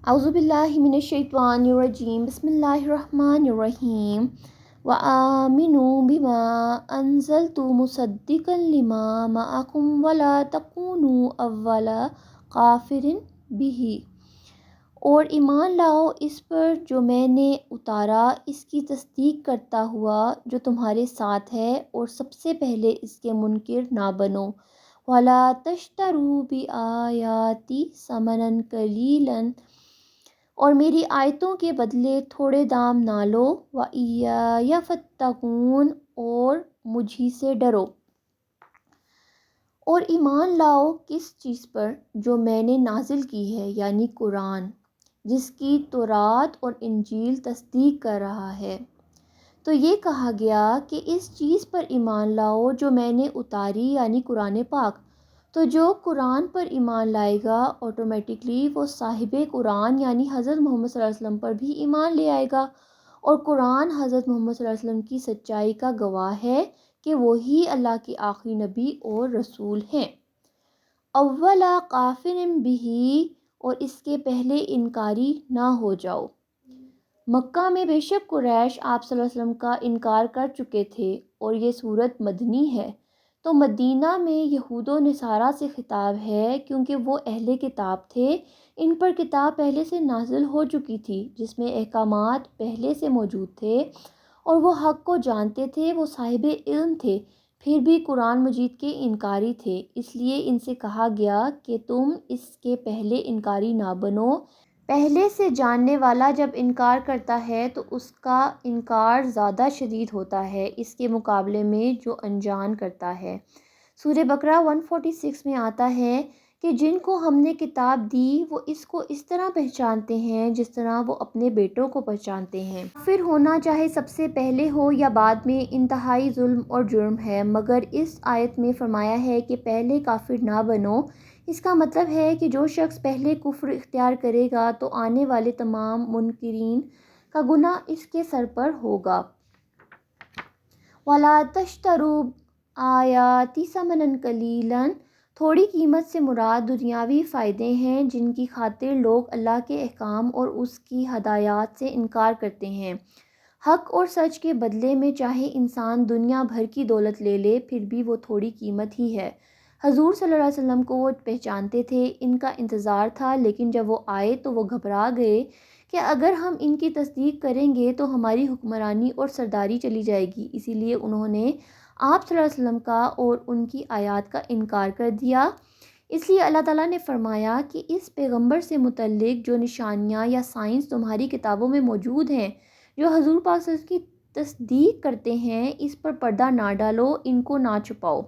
اعوذ باللہ من الشیطان الرجیم بسم اللہ الرحمن الرحیم وآمنوا بما انزلت مصدقا لما معکم ولا تکونوا اول کافر بہ، اور ایمان لاؤ اس پر جو میں نے اتارا، اس کی تصدیق کرتا ہوا جو تمہارے ساتھ ہے، اور سب سے پہلے اس کے منکر نہ بنو۔ وَلَا تَشْتَرُوا بِآيَاتِي ثَمَنًا قَلِيلًا، اور میری آیتوں کے بدلے تھوڑے دام نہ لو۔ وَإِيَّايَ فَاتَّقُونِ، اور مجھ ہی سے ڈرو۔ اور ایمان لاؤ کس چیز پر جو میں نے نازل کی ہے، یعنی قرآن، جس کی تورات اور انجیل تصدیق کر رہا ہے۔ تو یہ کہا گیا کہ اس چیز پر ایمان لاؤ جو میں نے اتاری، یعنی قرآن پاک۔ تو جو قرآن پر ایمان لائے گا آٹومیٹکلی وہ صاحب قرآن یعنی حضرت محمد صلی اللہ علیہ وسلم پر بھی ایمان لے آئے گا، اور قرآن حضرت محمد صلی اللہ علیہ وسلم کی سچائی کا گواہ ہے کہ وہی اللہ کے آخری نبی اور رسول ہیں۔ اولا کافر بہ، اور اس کے پہلے انکاری نہ ہو جاؤ۔ مکہ میں بے شک قریش آپ صلی اللہ علیہ وسلم کا انکار کر چکے تھے، اور یہ صورت مدنی ہے۔ تو مدینہ میں یہود و نصارہ سے خطاب ہے، کیونکہ وہ اہل کتاب تھے، ان پر کتاب پہلے سے نازل ہو چکی تھی جس میں احکامات پہلے سے موجود تھے، اور وہ حق کو جانتے تھے، وہ صاحب علم تھے، پھر بھی قرآن مجید کے انکاری تھے۔ اس لیے ان سے کہا گیا کہ تم اس کے پہلے انکاری نہ بنو۔ پہلے سے جاننے والا جب انکار کرتا ہے تو اس کا انکار زیادہ شدید ہوتا ہے اس کے مقابلے میں جو انجان کرتا ہے۔ سورہ بقرہ 146 میں آتا ہے کہ جن کو ہم نے کتاب دی وہ اس کو اس طرح پہچانتے ہیں جس طرح وہ اپنے بیٹوں کو پہچانتے ہیں۔ کافر ہونا چاہے سب سے پہلے ہو یا بعد میں انتہائی ظلم اور جرم ہے، مگر اس آیت میں فرمایا ہے کہ پہلے کافر نہ بنو۔ اس کا مطلب ہے کہ جو شخص پہلے کفر اختیار کرے گا تو آنے والے تمام منکرین کا گناہ اس کے سر پر ہوگا۔ وَلَا تَشْتَرُوا بِآيَاتِي ثَمَنًا قَلِيلًا، تھوڑی قیمت سے مراد دنیاوی فائدے ہیں جن کی خاطر لوگ اللہ کے احکام اور اس کی ہدایات سے انکار کرتے ہیں۔ حق اور سچ کے بدلے میں چاہے انسان دنیا بھر کی دولت لے لے، پھر بھی وہ تھوڑی قیمت ہی ہے۔ حضور صلی اللہ علیہ وسلم کو وہ پہچانتے تھے، ان کا انتظار تھا، لیکن جب وہ آئے تو وہ گھبرا گئے کہ اگر ہم ان کی تصدیق کریں گے تو ہماری حکمرانی اور سرداری چلی جائے گی، اسی لیے انہوں نے آپ صلی اللہ علیہ وسلم کا اور ان کی آیات کا انکار کر دیا۔ اس لیے اللہ تعالیٰ نے فرمایا کہ اس پیغمبر سے متعلق جو نشانیاں یا سائنس تمہاری کتابوں میں موجود ہیں، جو حضور پاک صلی اللہ علیہ وسلم کی تصدیق کرتے ہیں، اس پر پردہ نہ ڈالو، ان کو نہ چھپاؤ،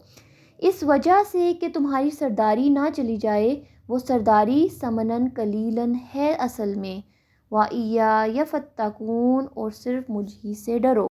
اس وجہ سے کہ تمہاری سرداری نہ چلی جائے۔ وہ سرداری ثمناً قلیلاً ہے اصل میں۔ وَإِيَّايَ فَاتَّقُونِ، اور صرف مجھ ہی سے ڈرو۔